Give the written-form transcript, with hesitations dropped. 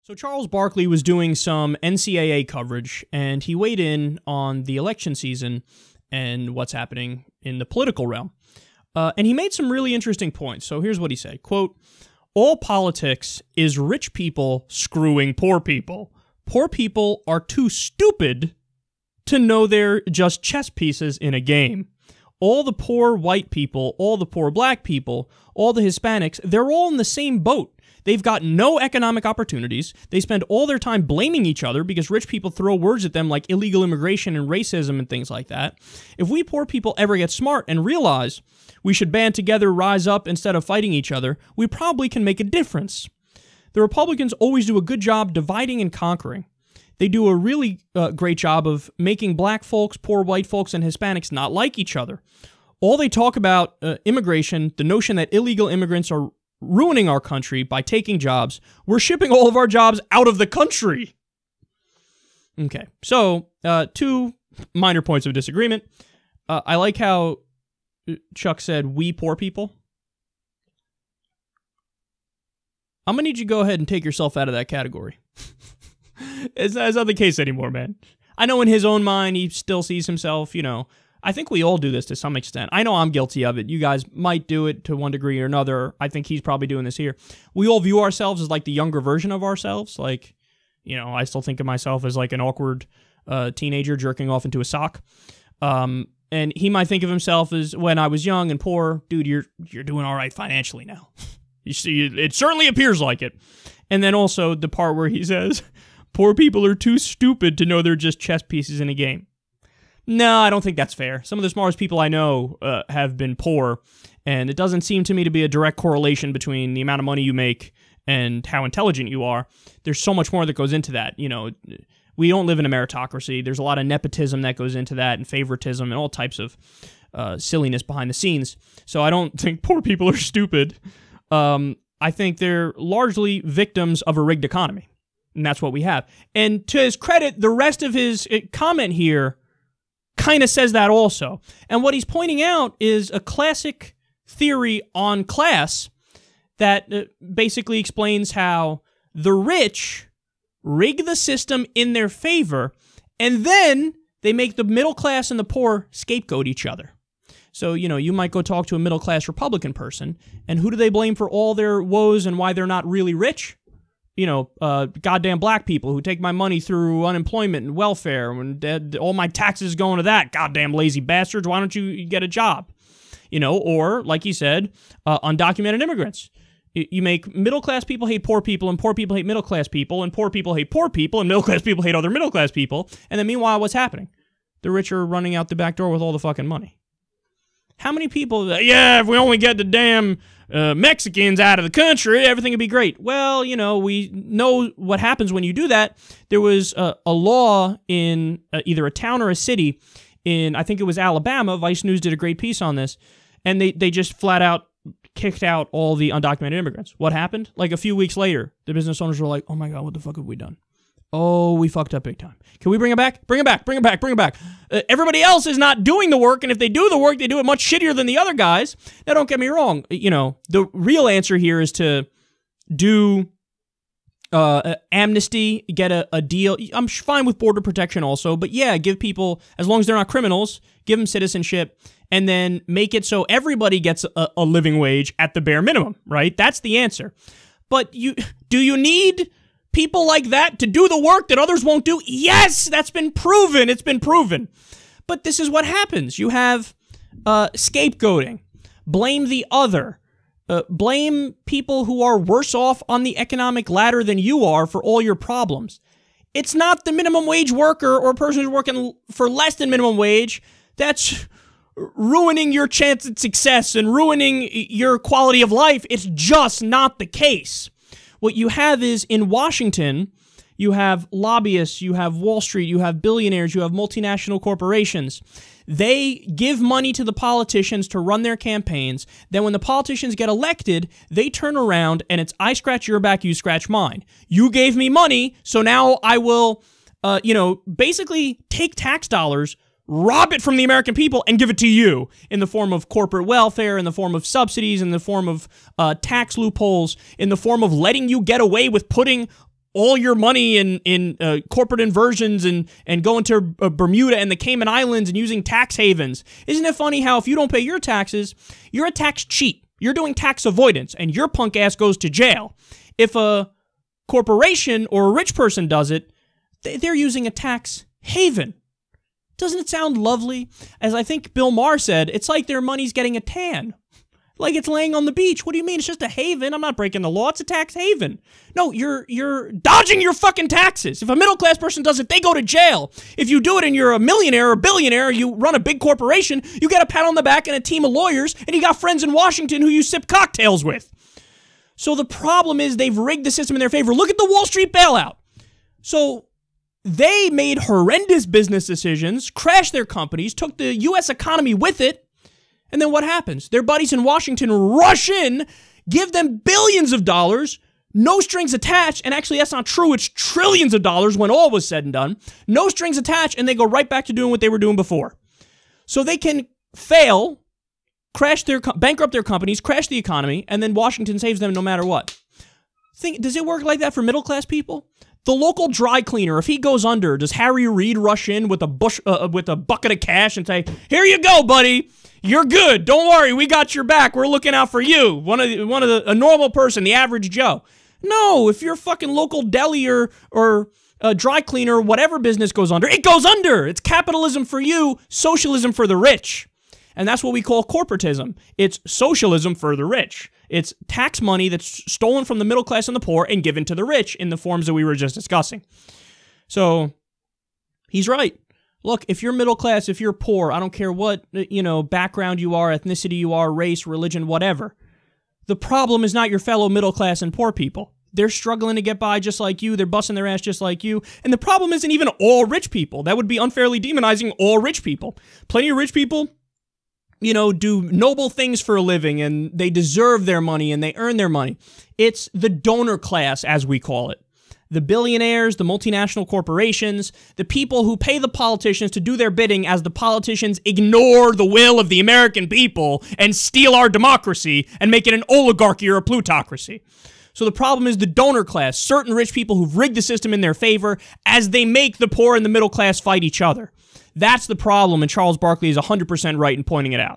So Charles Barkley was doing some NCAA coverage, and he weighed in on the election season and what's happening in the political realm. And he made some really interesting points. So here's what he said, quote, "All politics is rich people screwing poor people. Poor people are too stupid to know they're just chess pieces in a game. All the poor white people, all the poor black people, all the Hispanics, they're all in the same boat. They've got no economic opportunities. They spend all their time blaming each other because rich people throw words at them like illegal immigration and racism and things like that. If we poor people ever get smart and realize we should band together, rise up instead of fighting each other, we probably can make a difference. The Republicans always do a good job dividing and conquering. They do a really great job of making black folks, poor white folks, and Hispanics not like each other. All they talk about immigration, the notion that illegal immigrants are ruining our country by taking jobs. We're shipping all of our jobs out of the country." Okay, so two minor points of disagreement. I like how Chuck said, "we poor people." I'm going to need you to go ahead and take yourself out of that category. It's not the case anymore, man. I know in his own mind, he still sees himself, I think we all do this to some extent. I know I'm guilty of it. You guys might do it to one degree or another. I think he's probably doing this here. We all view ourselves as like the younger version of ourselves. Like, I still think of myself as like an awkward teenager jerking off into a sock. And he might think of himself as when I was young and poor. Dude, you're doing all right financially now. You see, it certainly appears like it. And then also the part where he says, "Poor people are too stupid to know they're just chess pieces in a game." No, I don't think that's fair. Some of the smartest people I know have been poor, and it doesn't seem to me to be a direct correlation between the amount of money you make and how intelligent you are. There's so much more that goes into that. We don't live in a meritocracy. There's a lot of nepotism that goes into that, and favoritism, and all types of silliness behind the scenes. So I don't think poor people are stupid. I think they're largely victims of a rigged economy, and that's what we have. And to his credit, the rest of his comment here kind of says that also. And what he's pointing out is a classic theory on class that basically explains how the rich rig the system in their favor, and then they make the middle class and the poor scapegoat each other. So, you might go talk to a middle-class Republican person, and who do they blame for all their woes and why they're not really rich? Goddamn black people who take my money through unemployment and welfare, and all my taxes going to that. Goddamn lazy bastards, why don't you get a job? Or, like he said, undocumented immigrants. You make middle-class people hate poor people, and poor people hate middle-class people, and poor people hate poor people, and middle-class people hate other middle-class people, and then meanwhile, what's happening? The rich are running out the back door with all the fucking money. How many people, if we only get the damn Mexicans out of the country, everything would be great. Well, we know what happens when you do that. There was a law in either a town or a city in, I think it was Alabama. Vice News did a great piece on this, and they just flat out kicked out all the undocumented immigrants. What happened? Like a few weeks later, the business owners were like, "Oh my God, what the fuck have we done? Oh, we fucked up big time. Can we bring it back? Bring it back, bring it back, bring it back." Everybody else is not doing the work, and if they do the work, they do it much shittier than the other guys. Now, don't get me wrong. The real answer here is to do amnesty, get a deal. I'm fine with border protection also, but yeah, give people, as long as they're not criminals, give them citizenship, and then make it so everybody gets a living wage at the bare minimum, right? That's the answer. But do you need people like that to do the work that others won't do? Yes, that's been proven. It's been proven. But this is what happens. You have scapegoating. Blame the other. Blame people who are worse off on the economic ladder than you are for all your problems. It's not the minimum wage worker or person who's working for less than minimum wage that's ruining your chance at success and ruining your quality of life. It's just not the case. What you have is, in Washington, you have lobbyists, you have Wall Street, you have billionaires, you have multinational corporations. They give money to the politicians to run their campaigns. Then when the politicians get elected, they turn around and it's I scratch your back, you scratch mine. You gave me money, so now I will, basically take tax dollars, rob it from the American people, and give it to you in the form of corporate welfare, in the form of subsidies, in the form of tax loopholes, in the form of letting you get away with putting all your money in corporate inversions and going to Bermuda and the Cayman Islands and using tax havens. Isn't it funny how if you don't pay your taxes, you're a tax cheat. You're doing tax avoidance, and your punk ass goes to jail. If a corporation or a rich person does it, they're using a tax haven. Doesn't it sound lovely? As I think Bill Maher said, it's like their money's getting a tan. Like it's laying on the beach. What do you mean? It's just a haven. I'm not breaking the law. It's a tax haven. No, you're dodging your fucking taxes. If a middle-class person does it, they go to jail. If you do it and you're a millionaire or billionaire, you run a big corporation, you get a pat on the back and a team of lawyers, and you got friends in Washington who you sip cocktails with. So the problem is they've rigged the system in their favor. Look at the Wall Street bailout. So they made horrendous business decisions, crashed their companies, took the U.S. economy with it, and then what happens? Their buddies in Washington rush in, give them billions of dollars, no strings attached, and actually that's not true, it's trillions of dollars when all was said and done, no strings attached, and they go right back to doing what they were doing before. So they can fail, bankrupt their companies, crash the economy, and then Washington saves them no matter what. Does it work like that for middle-class people? The local dry cleaner, if he goes under, does Harry Reid rush in with a bucket of cash and say, "Here you go, buddy. You're good. Don't worry. We got your back. We're looking out for you." A normal person, the average Joe. No, if your fucking local deli or a dry cleaner, whatever business goes under, it goes under. It's capitalism for you, socialism for the rich. And that's what we call corporatism. It's socialism for the rich. It's tax money that's stolen from the middle class and the poor and given to the rich in the forms that we were just discussing. So he's right. Look, if you're middle class, if you're poor, I don't care what, background you are, ethnicity you are, race, religion, whatever. The problem is not your fellow middle class and poor people. They're struggling to get by just like you. They're busting their ass just like you. And the problem isn't even all rich people. That would be unfairly demonizing all rich people. Plenty of rich people, do noble things for a living, and they deserve their money, and they earn their money. It's the donor class, as we call it. The billionaires, the multinational corporations, the people who pay the politicians to do their bidding as the politicians ignore the will of the American people and steal our democracy and make it an oligarchy or a plutocracy. So the problem is the donor class, certain rich people who've rigged the system in their favor as they make the poor and the middle class fight each other. That's the problem, and Charles Barkley is 100% right in pointing it out.